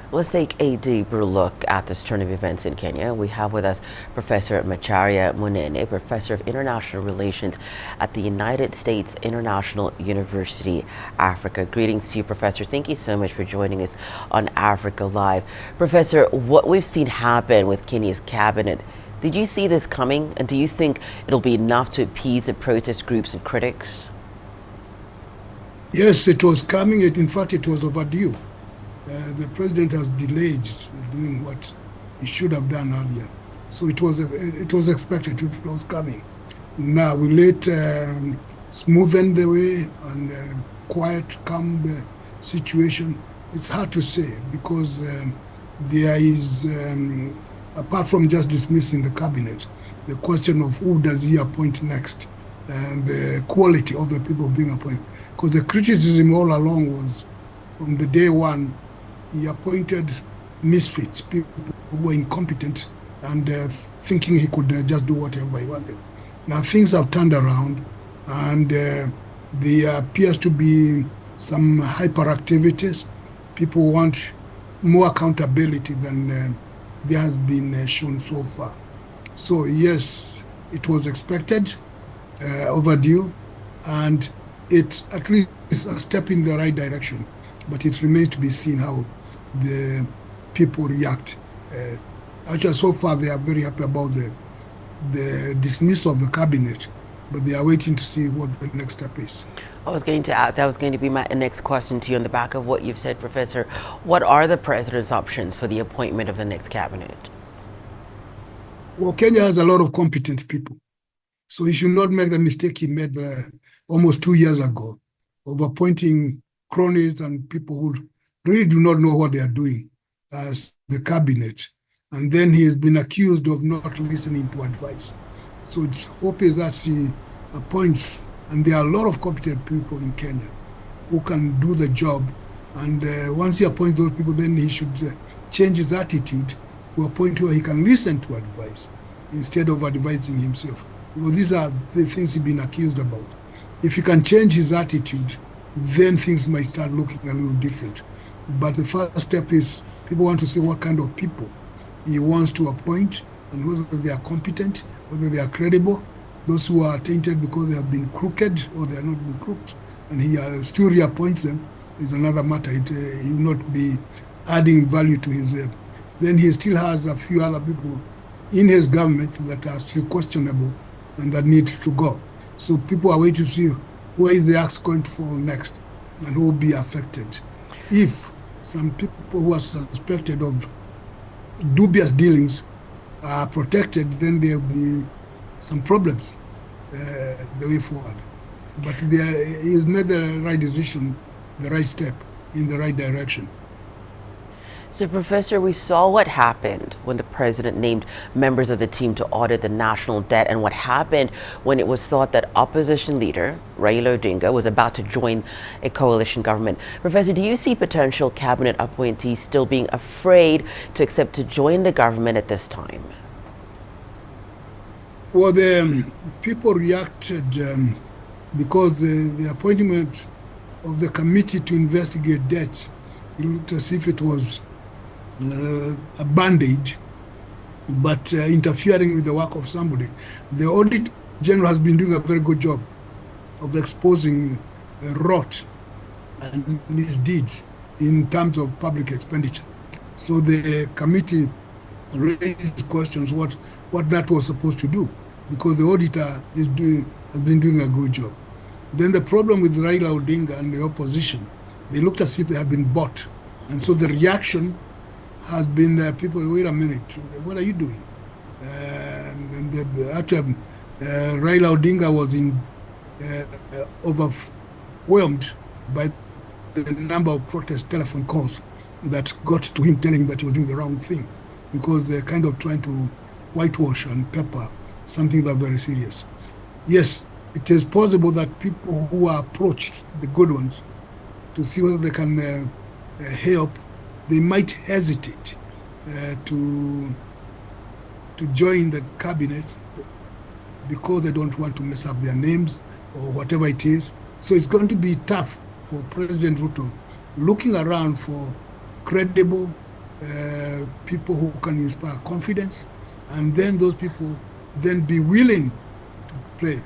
Let's take a deeper look at this turn of events in Kenya. We have with us Professor Macharia Munene, Professor of International Relations at the United States International University, Africa. Greetings to you, Professor. Thank you so much for joining us on Africa Live. Professor, what we've seen happen with Kenya's cabinet, did you see this coming? And do you think it'll be enough to appease the protest groups and critics? Yes, it was coming. In fact, it was overdue. The president has delayed doing what he should have done earlier. So it was expected, it was coming. Now we let smoothen the way and calm the situation. It's hard to say because there is, apart from just dismissing the cabinet, the question of who does he appoint next and the quality of the people being appointed. Because the criticism all along was from the day one, he appointed misfits, people who were incompetent and thinking he could just do whatever he wanted. Now things have turned around and there appears to be some hyperactivities. People want more accountability than there has been shown so far. So yes, it was expected, overdue, and it's at least a step in the right direction. But it remains to be seen how the people react. Actually, so far they are very happy about the dismissal of the cabinet, but they are waiting to see what the next step is. I was going to add, that was going to be my next question to you on the back of what you've said, Professor. What are the president's options for the appointment of the next cabinet? Well, Kenya has a lot of competent people, so he should not make the mistake he made almost 2 years ago of appointing cronies and people who really do not know what they are doing as the cabinet. And then he has been accused of not listening to advice. So its hope is that he appoints, and there are a lot of competent people in Kenya who can do the job. And once he appoints those people, then he should change his attitude to a point where he can listen to advice instead of advising himself. Because these are the things he's been accused about. If he can change his attitude, then things might start looking a little different. But the first step is people want to see what kind of people he wants to appoint and whether they are competent, whether they are credible. Those who are tainted because they have been crooked or they are not been crooked, and he still reappoints them is another matter. He will not be adding value to his. Then he still has a few other people in his government that are still questionable and that need to go. So people are waiting to see where is the axe going to fall next and who will be affected. If some people who are suspected of dubious dealings are protected, then there will be some problems the way forward. But he has made the right decision, the right step in the right direction. So, Professor, we saw what happened when the president named members of the team to audit the national debt and what happened when it was thought that opposition leader Raila Odinga was about to join a coalition government. Professor, do you see potential cabinet appointees still being afraid to accept to join the government at this time? Well, the people reacted because the appointment of the committee to investigate debt, it looked as if it was a band-aid, but interfering with the work of somebody. The Audit General has been doing a very good job of exposing rot and misdeeds in terms of public expenditure. So the committee raised questions what that was supposed to do, because the auditor has been doing a good job. Then the problem with Raila Odinga and the opposition, they looked as if they had been bought. And so the reaction has been people, wait a minute, what are you doing? Actually, Raila Odinga was overwhelmed by the number of protest telephone calls that got to him telling that he was doing the wrong thing, because they're kind of trying to whitewash and pepper something that's very serious. Yes, it is possible that people who are approached, the good ones, to see whether they can help, they might hesitate to join the cabinet because they don't want to mess up their names or whatever it is. So it's going to be tough for President Ruto looking around for credible, people who can inspire confidence, and then those people then be willing to play,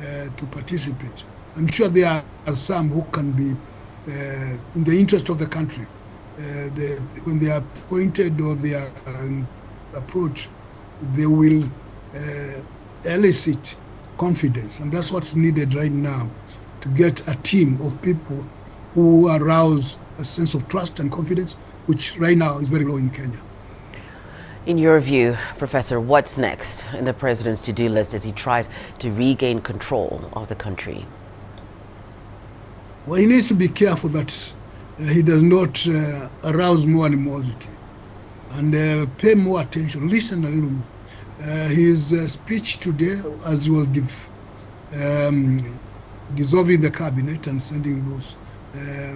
to participate. I'm sure there are some who can be in the interest of the country. When they are appointed or they are approached, they will elicit confidence. And that's what's needed right now, to get a team of people who arouse a sense of trust and confidence, which right now is very low in Kenya. In your view, Professor, what's next in the president's to-do list as he tries to regain control of the country? Well, he needs to be careful that he does not arouse more animosity, and pay more attention, listen a little more. His speech today, as he was dissolving the cabinet and sending those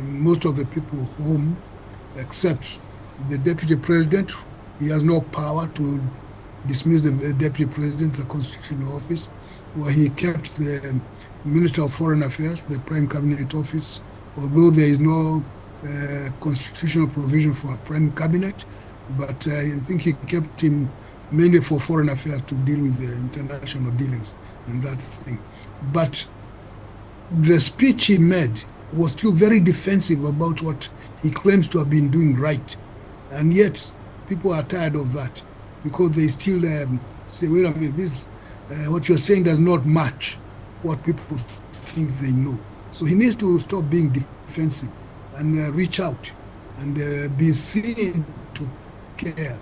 most of the people home, except the deputy president. He has no power to dismiss the deputy president of the constitutional office, where he kept the Minister of Foreign Affairs, the Prime Cabinet Office, although there is no constitutional provision for a Prime Cabinet, but I think he kept him mainly for foreign affairs to deal with the international dealings and that thing. But the speech he made was still very defensive about what he claims to have been doing right. And yet people are tired of that, because they still say, wait a minute, this what you're saying does not match what people think they know. So he needs to stop being defensive and reach out and be seen to care.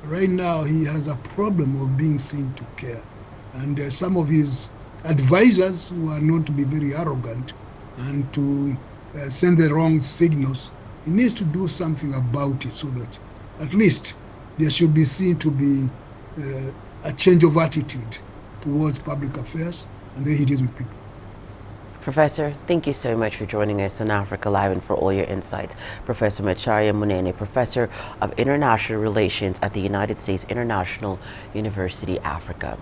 Right now, he has a problem of being seen to care. And some of his advisors, who are known to be very arrogant and to send the wrong signals, he needs to do something about it, so that at least there should be seen to be a change of attitude towards public affairs and the way he deals with people. Professor, thank you so much for joining us on Africa Live and for all your insights. Professor Macharia Munene, Professor of International Relations at the United States International University, Africa.